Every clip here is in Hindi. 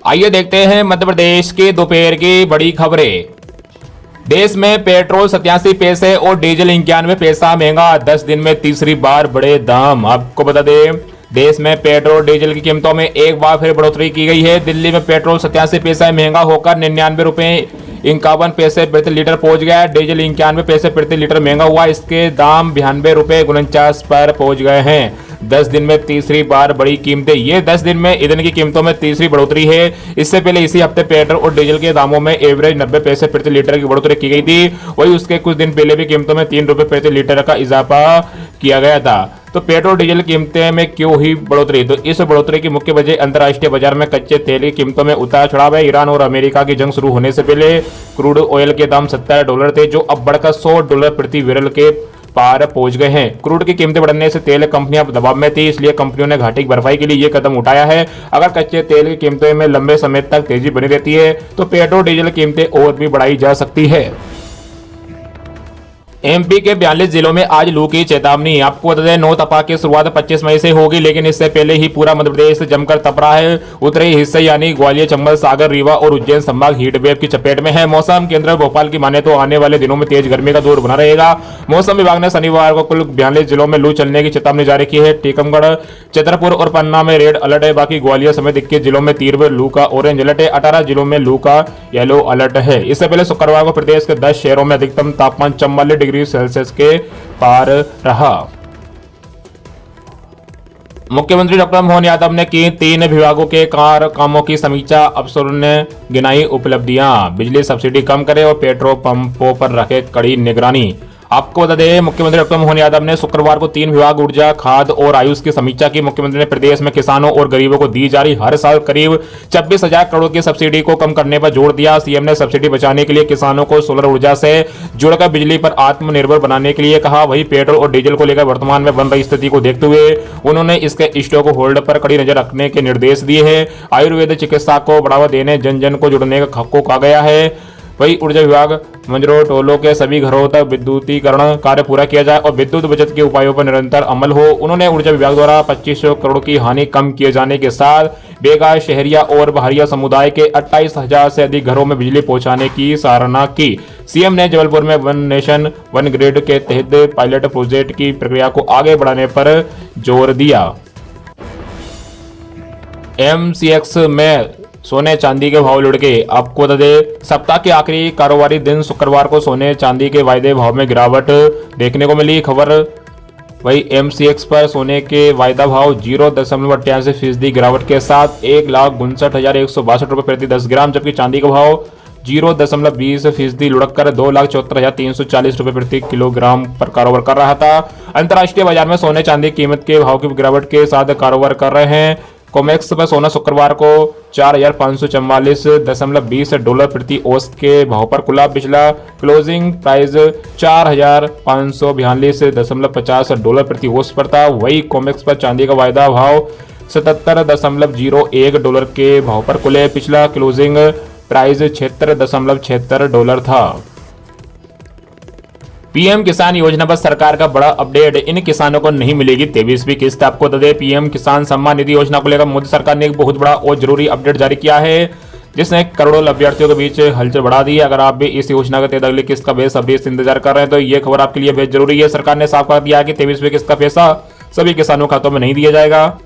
आइए देखते हैं मध्य प्रदेश की दोपहर की बड़ी खबरें। देश में पेट्रोल 87 पैसे और डीजल 91 पैसा महंगा, 10 दिन में तीसरी बार बढ़े दाम। आपको बता दें, देश में पेट्रोल डीजल की कीमतों में एक बार फिर बढ़ोतरी की गई है। दिल्ली में पेट्रोल 87 पैसा महंगा होकर 99 रुपए 51 पैसे प्रति लीटर पहुंच गया। डीजल 91 पैसे प्रति लीटर महंगा हुआ, इसके दाम 92 रुपए 49 पर पहुंच गए हैं। 10 दिन में तीसरी बार बड़ी कीमतें। ये 10 दिन में ईंधन की कीमतों में तीसरी बढ़ोतरी है। इससे पहले इसी हफ्ते पेट्रोल और डीजल के दामों में एवरेज 90 पैसे प्रति लीटर की बढ़ोतरी की गई थी। वही उसके कुछ दिन पहले भी कीमतों में 3 रुपए प्रति लीटर का इजाफा किया गया था। तो पेट्रोल डीजल कीमतें में क्यों हुई बढ़ोतरी? तो इस बढ़ोतरी की मुख्य वजह अंतर्राष्ट्रीय बाजार में कच्चे तेल की कीमतों में उतार चढ़ाव है। ईरान और अमेरिका की जंग शुरू होने से पहले क्रूड ऑयल के दाम $70 थे, जो अब बढ़कर $100 प्रति बैरल के पार पहुंच गए हैं। क्रूड की कीमतें बढ़ने से तेल कंपनियां दबाव में थी, इसलिए कंपनियों ने घाटे की भरपाई के लिए यह कदम उठाया है। अगर कच्चे तेल की कीमतों में लंबे समय तक तेजी बनी रहती है तो पेट्रोल डीजल कीमतें और भी बढ़ाई जा सकती है। एमपी के 42 जिलों में आज लू की चेतावनी। आपको बता दें, नौतपा की शुरुआत 25 मई से होगी, लेकिन इससे पहले ही पूरा मध्य प्रदेश जमकर तप रहा है। उत्तरी हिस्से यानी ग्वालियर, चंबल, सागर, रीवा और उज्जैन संभाग हीट वेव की चपेट में है। मौसम केंद्र भोपाल की माने तो आने वाले दिनों में तेज गर्मी का दौर बना रहेगा। मौसम विभाग ने शनिवार को कुल 42 जिलों में लू चलने की चेतावनी जारी की है। टीकमगढ़, छतरपुर और पन्ना में रेड अलर्ट है। बाकी ग्वालियर समेत 21 जिलों में तीव्र लू का ऑरेंज अलर्ट है। 18 जिलों में लू का येलो अलर्ट है। इससे पहले शुक्रवार को प्रदेश के 10 शहरों में अधिकतम तापमान 44 डिग्री सेल्सियस के पार रहा। मुख्यमंत्री डॉक्टर मोहन यादव ने की 3 विभागों के कामों की समीक्षा। अफसरों ने गिनाई उपलब्धियां। बिजली सब्सिडी कम करे और पेट्रोल पंपों पर रखे कड़ी निगरानी। आपको बता दें, मुख्यमंत्री डॉक्टर मोहन यादव ने शुक्रवार को 3 विभाग ऊर्जा, खाद्य और आयुष की समीक्षा की। मुख्यमंत्री ने प्रदेश में किसानों और गरीबों को दी जा रही हर साल करीब 26,000 करोड़ की सब्सिडी को कम करने पर जोर दिया। सीएम ने सब्सिडी बचाने के लिए किसानों को सोलर ऊर्जा से जुड़कर बिजली पर आत्मनिर्भर बनाने के लिए कहा। वही पेट्रोल और डीजल को लेकर वर्तमान में बन रही स्थिति को देखते हुए उन्होंने इसके स्टॉक होल्ड पर कड़ी नजर रखने के निर्देश दिए हैं। आयुर्वेद चिकित्सा को बढ़ावा देने, जन जन को जुड़ने का को कहा गया है। वही ऊर्जा विभाग मंजरों टोलों के सभी घरों तक विद्युतीकरण कार्य पूरा किया जाए और विद्युत बचत के उपायों पर निरंतर अमल हो। उन्होंने ऊर्जा विभाग द्वारा 2500 करोड़ की हानि कम किए जाने के साथ बेघर शहरिया और बहरिया समुदाय के 28,000 से अधिक घरों में बिजली पहुंचाने की सराहना की। सीएम ने जबलपुर में वन नेशन वन ग्रिड के तहत पायलट प्रोजेक्ट की प्रक्रिया को आगे बढ़ाने पर जोर दिया। एमसीएक्स में सोने चांदी के भाव लुढ़के। आपको बता दें, सप्ताह के आखिरी कारोबारी दिन शुक्रवार को सोने चांदी के वायदे भाव में गिरावट देखने को मिली। खबर वही एमसीएक्स पर सोने के वायदा भाव 0.88% गिरावट के साथ 1,59,162 रुपए प्रति 10 ग्राम, जबकि चांदी का भाव 0.20% लुढ़क कर 2,74,340 रुपए प्रति किलोग्राम पर कारोबार कर रहा था। अंतर्राष्ट्रीय बाजार में सोने चांदी कीमत के भाव की गिरावट के साथ कारोबार कर रहे हैं। कोमेक्स पर सोना शुक्रवार को 4,544.20 डॉलर प्रति औंस के भाव पर खुला। पिछला क्लोजिंग प्राइस 4,542.50 डॉलर प्रति औंस पर था। वही कोमेक्स पर चांदी का वायदा भाव 77.01 डॉलर के भाव पर खुले। पिछला क्लोजिंग प्राइस 76.76 डॉलर था। पीएम किसान योजना पर सरकार का बड़ा अपडेट। इन किसानों को नहीं मिलेगी 23वीं किस्त। आपको बता दें, पीएम किसान सम्मान निधि योजना को लेकर मोदी सरकार ने एक बहुत बड़ा और जरूरी अपडेट जारी किया है, जिसने करोड़ों अभ्यर्थियों के बीच हलचल बढ़ा दी है। अगर आप भी इस योजना के तहत अगली किस्त का बेसब्री से इंतजार कर रहे हैं तो ये खबर आपके लिए बेहद जरूरी है। सरकार ने साफ कर दिया है कि 23वीं किस्त का पैसा सभी किसानों खातों में नहीं दिया जाएगा।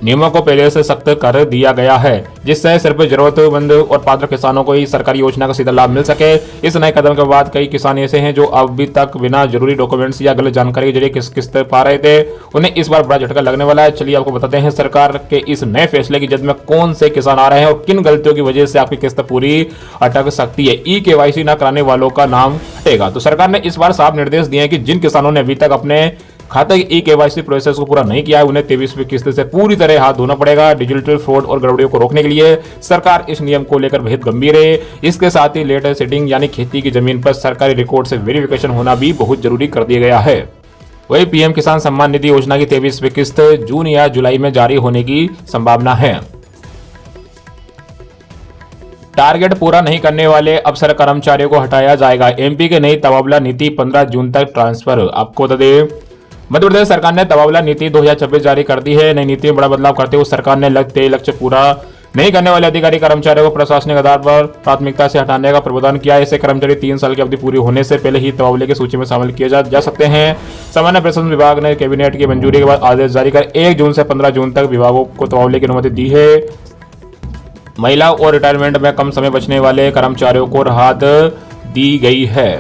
नियमों को पहले से सख्त कर दिया गया है, जिससे सिर्फ जरूरतमंद और पात्र किसानों को ही सरकारी योजना का सीधा लाभ मिल सके। इस नए कदम के बाद कई किसान ऐसे हैं जो अभी तक बिना जरूरी डॉक्यूमेंट्स या गलत जानकारी के जरिए किस्त पा रहे थे, उन्हें इस बार बड़ा झटका लगने वाला है। चलिए आपको बताते हैं सरकार के इस नए फैसले की जद में कौन से किसान आ रहे हैं और किन गलतियों की वजह से आपकी किस्त पूरी अटक सकती है। ई-केवाईसी न कराने वालों का नाम हटेगा। तो सरकार ने इस बार साफ निर्देश दिए हैं कि जिन किसानों ने अभी तक अपने खाते की ई-केवाईसी प्रोसेस को पूरा नहीं किया है, उन्हें 23वीं किस्त से पूरी तरह हाथ धोना पड़ेगा। डिजिटल फ्रॉड और गड़बड़ियों को रोकने के लिए सरकार इस नियम को लेकर बेहद गंभीर है। इसके साथ ही लेटर सेटिंग यानी खेती की जमीन पर सरकारी रिकॉर्ड से वेरिफिकेशन होना भी बहुत जरूरी कर दिया गया है। वही पीएम किसान सम्मान निधि योजना की 23वीं किस्त जून या जुलाई में जारी होने की संभावना है। टारगेट पूरा नहीं करने वाले अफसर कर्मचारियों को हटाया जाएगा। एमपी की नई तबादला नीति 15 जून तक ट्रांसफर। आपको बता दें, मध्य प्रदेश सरकार ने तबादला नीति 2026 जारी कर दी है। नई नीति में बड़ा बदलाव करते हुए सरकार ने तय लक्ष्य पूरा नहीं करने वाले अधिकारी कर्मचारियों को प्रशासनिक आधार पर प्राथमिकता से हटाने का प्रावधान किया है। ऐसे कर्मचारी 3 साल की अवधि पूरी होने से पहले ही तबादले की सूची में शामिल किए जा सकते हैं। सामान्य प्रशासन विभाग ने कैबिनेट की मंजूरी के बाद आदेश जारी कर 1 जून से 15 जून तक विभागों को तबादले की अनुमति दी है। महिलाओं और रिटायरमेंट में कम समय बचने वाले कर्मचारियों को राहत दी गई है।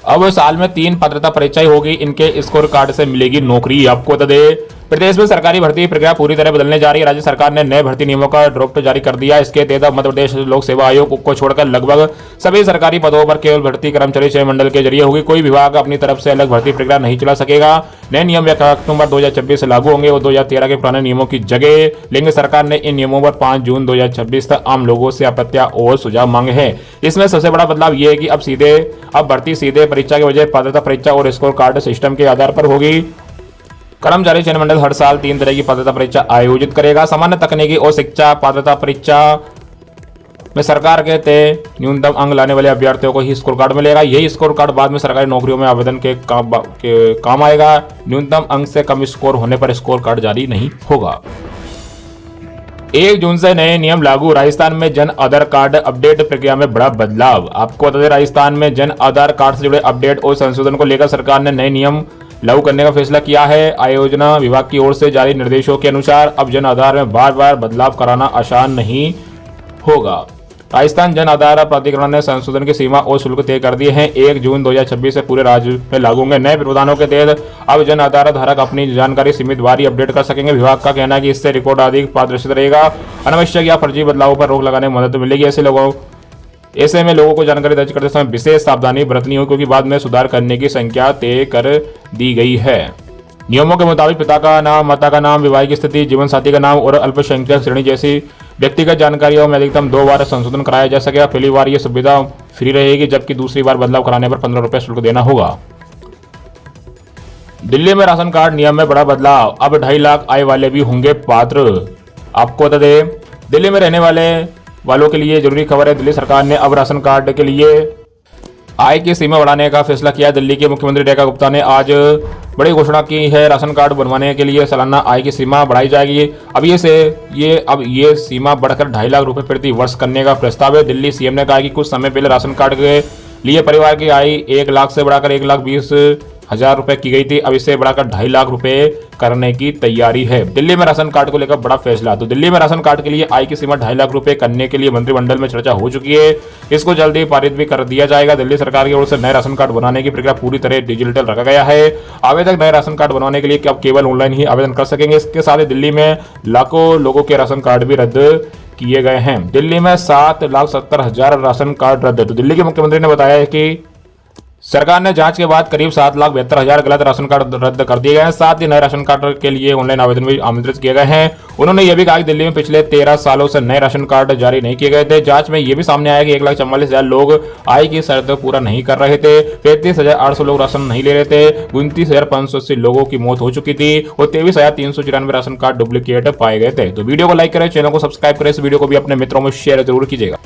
अब साल में 3 पात्रता परीक्षाएं होगी, इनके स्कोर कार्ड से मिलेगी नौकरी। आपको बता दें प्रदेश में सरकारी भर्ती प्रक्रिया पूरी तरह बदलने जा रही है। राज्य सरकार ने नए भर्ती नियमों का ड्राफ्ट जारी कर दिया। इसके तहत मध्य प्रदेश लोक सेवा आयोग को छोड़कर लगभग सभी सरकारी पदों पर केवल भर्ती कर्मचारी चयन मंडल के जरिए होगी। कोई विभाग अपनी तरफ से अलग भर्ती प्रक्रिया नहीं चला सकेगा। नए नियम 1 अक्टूबर 2026 से लागू होंगे और 2013 के पुराने नियमों की जगह लेंगे। सरकार ने इन नियमों पर 5 जून 2026 तक आम लोगों से आपत्तियां और सुझाव मांगे हैं। इसमें सबसे बड़ा बदलाव यह है कि अब भर्ती सीधे परीक्षा के बजाय पात्रता परीक्षा और स्कोर कार्ड सिस्टम के आधार पर होगी। कर्मचारी चयन मंडल हर साल 3 तरह की पात्रता परीक्षा आयोजित करेगा। सामान्य, तकनीकी और शिक्षा पात्रता परीक्षा में सरकार के तय न्यूनतम अंक लाने वाले अभ्यर्थियों को ही स्कोर कार्ड मिलेगा। यही स्कोर कार्ड बाद में सरकारी नौकरियों में आवेदन के काम आएगा। न्यूनतम अंक से कम स्कोर होने पर स्कोर कार्ड जारी नहीं होगा। 1 जून से नए नियम लागू। राजस्थान में जन आधार कार्ड अपडेट प्रक्रिया में बड़ा बदलाव। आपको बता दें राजस्थान में जन आधार कार्ड से जुड़े अपडेट और संशोधन को लेकर सरकार ने नए नियम लागू करने का फैसला किया है। आयोजना विभाग की ओर से जारी निर्देशों के अनुसार अब जन आधार में बार बार बदलाव कराना आसान नहीं होगा। राजस्थान जन आधार प्राधिकरण ने संशोधन की सीमा और शुल्क तय कर दिए हैं। 1 जून 2026 से पूरे राज्य में लागू होंगे। नए प्रावधानों के तहत अब जन आधार धारक अपनी जानकारी सीमित बारी अपडेट कर सकेंगे। विभाग का कहना है कि इससे रिकॉर्ड अधिक पारदर्शी रहेगा। अनावश्यक या फर्जी बदलावों पर रोक लगाने में मदद मिलेगी। ऐसे में लोगों को जानकारी दर्ज करते समय विशेष सावधानी बरतनी होगी, क्योंकि बाद में सुधार करने की संख्या तय कर दी गई है। नियमों के मुताबिक पिता का नाम, माता का नाम, विवाहिक स्थिति, जीवन साथी का नाम और अल्पसंख्यक श्रेणी जैसी व्यक्तिगत जानकारियों में अधिकतम 2 बार संशोधन कराया जा सकेगा। पहली बार यह सुविधा फ्री रहेगी, जबकि दूसरी बार बदलाव कराने पर 15 रुपए शुल्क देना होगा। दिल्ली में राशन कार्ड नियम में बड़ा बदलाव। अब 2.5 लाख आय वाले भी होंगे पात्र। आपको बता दें दिल्ली में रहने वालों के लिए जरूरी खबर है। दिल्ली सरकार ने अब राशन कार्ड के लिए आय की सीमा बढ़ाने का फैसला किया। दिल्ली के मुख्यमंत्री रेखा गुप्ता ने आज बड़ी घोषणा की है। राशन कार्ड बनवाने के लिए सालाना आय की सीमा बढ़ाई जाएगी। अब ये सीमा बढ़कर 2.5 लाख रुपए प्रति वर्ष करने का प्रस्ताव है। दिल्ली सीएम ने कहा कि कुछ समय पहले राशन कार्ड के लिए परिवार की आय 1 लाख से बढ़ाकर 1,20,000 रुपए की गई थी। अब इसे बढ़ाकर 2.5 लाख रुपए करने की तैयारी है। दिल्ली में राशन कार्ड को लेकर बड़ा फैसला। तो दिल्ली में राशन कार्ड के लिए आय की सीमा 2.5 लाख रुपए करने के लिए मंत्रिमंडल में चर्चा हो चुकी है। इसको जल्दी पारित भी कर दिया जाएगा। दिल्ली सरकार की ओर से नए राशन कार्ड बनाने की प्रक्रिया पूरी तरह डिजिटल रखा गया है। आवेदक नए राशन कार्ड बनवाने के लिए अब केवल ऑनलाइन ही आवेदन कर सकेंगे। इसके साथ ही दिल्ली में लाखों लोगों के राशन कार्ड भी रद्द किए गए हैं। दिल्ली में 7,70,000 राशन कार्ड रद्द। तो दिल्ली के मुख्यमंत्री ने बताया है कि सरकार ने जांच के बाद करीब 7,72,000 गलत राशन कार्ड रद्द कर दिए गए हैं। साथ ही नए राशन कार्ड के लिए ऑनलाइन आवेदन भी आमंत्रित किए गए हैं। उन्होंने यह भी कहा कि दिल्ली में पिछले 13 सालों से नए राशन कार्ड जारी नहीं किए गए थे। जांच में यह भी सामने आया कि 1,44,000 लोग आय की शर्त पूरा नहीं कर रहे थे। 35,800 लोग राशन नहीं ले रहे थे। 29,580 लोगों की मौत हो चुकी थी और 23,394 राशन कार्ड डुप्लीकेट पाए गए थे। तो वीडियो को लाइक करें, चैनल को सब्सक्राइब करें। इस वीडियो को भी अपने मित्रों में शेयर जरूर कीजिएगा।